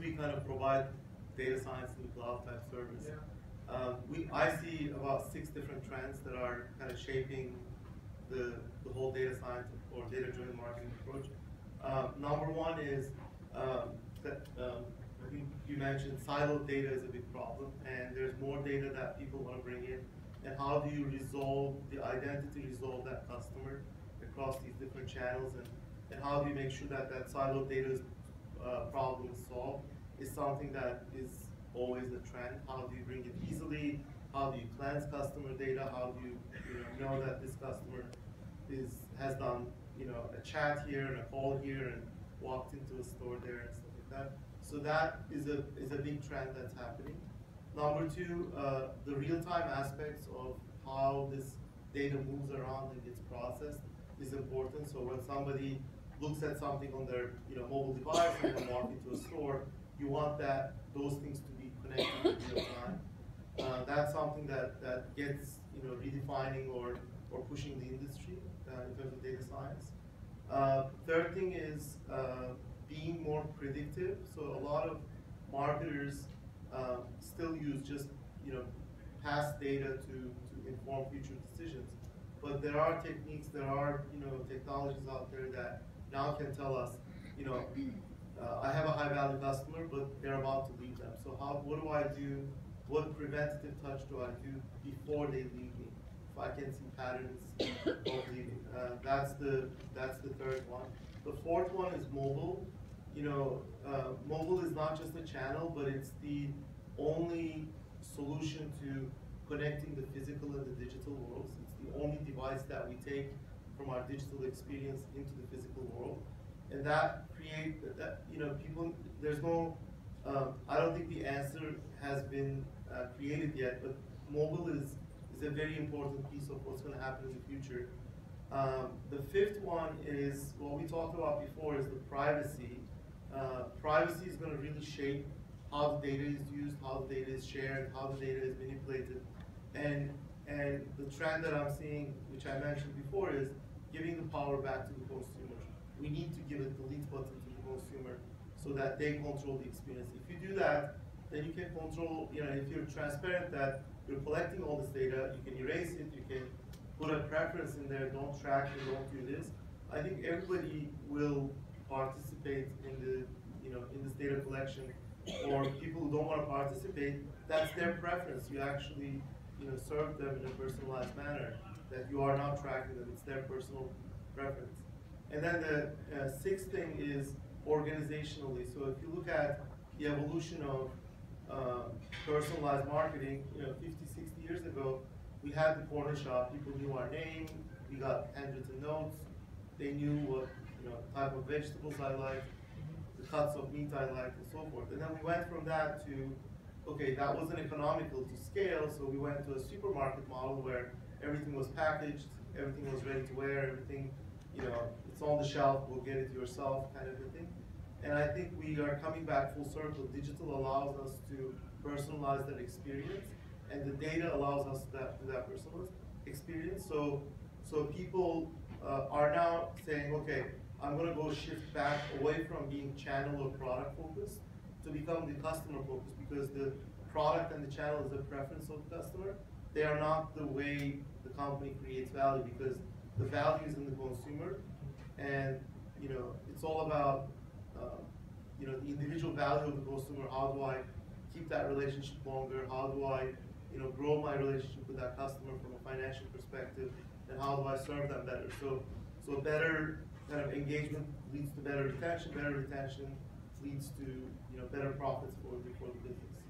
we kind of provide data science in the cloud type service. Yeah. I see about 6 different trends that are kind of shaping the whole data science or data-driven marketing approach. Number one is that I think you mentioned siloed data is a big problem, and there's more data that people want to bring in. And how do you resolve the identity, resolve that customer across these different channels, and how do you make sure that that siloed data problem is solved is something that is always a trend. How do you bring it easily? How do you cleanse customer data? How do you, know that this customer has done a chat here and a call here and walked into a store there and stuff like that. So that is a big trend that's happening. Number two, the real-time aspects of how this data moves around and gets processed is important. So when somebody looks at something on their mobile device and they walk into a store, you want those things to be connected in real time. That's something that gets redefining or pushing the industry in terms of data science. Third thing is being more predictive. So a lot of marketers still use just past data to inform future decisions. But there are techniques, there are technologies out there that now can tell us, I have a high value customer, but they're about to leave them. So what do I do? What preventative touch do I do before they leave me? If I can see patterns of leaving, that's the third one. The fourth one is mobile. Mobile is not just a channel, but it's the only solution to connecting the physical and the digital worlds. It's the only device that we take from our digital experience into the physical world, and that create people. There's no. I don't think the answer has been created yet, but mobile is a very important piece of what's going to happen in the future. The fifth one is what we talked about before, is the privacy. Privacy is going to really shape how the data is used, how the data is shared, how the data is manipulated. And the trend that I'm seeing, which I mentioned before, is giving the power back to the consumer. We need to give a delete button to the consumer so that they control the experience. If you do that, then you can control, if you're transparent that you're collecting all this data, you can erase it, you can put a preference in there, don't track and don't do this. I think everybody will participate in this data collection. Or people who don't want to participate, that's their preference. You actually serve them in a personalized manner, that you are not tracking them, it's their personal preference. And then the sixth thing is organizationally. So if you look at the evolution of personalized marketing, 50, 60 years ago, we had the corner shop, people knew our name, we got handwritten notes, they knew what type of vegetables I liked, the cuts of meat I liked, and so forth. And then we went from that to, okay, that wasn't economical to scale, so we went to a supermarket model where everything was packaged, everything was ready to wear, everything, it's on the shelf, we'll get it yourself, kind of a thing. And I think we are coming back full circle. Digital allows us to personalize that experience, and the data allows us to that personalized experience. So people are now saying, okay, I'm going to go shift back away from being channel or product focused to become the customer focused, because the product and the channel is the preference of the customer. They are not the way the company creates value, because the value is in the consumer, and it's all about the individual value of the consumer. How do I keep that relationship longer? How do I grow my relationship with that customer from a financial perspective, and how do I serve them better? So better kind of engagement leads to better retention leads to better profits for the business.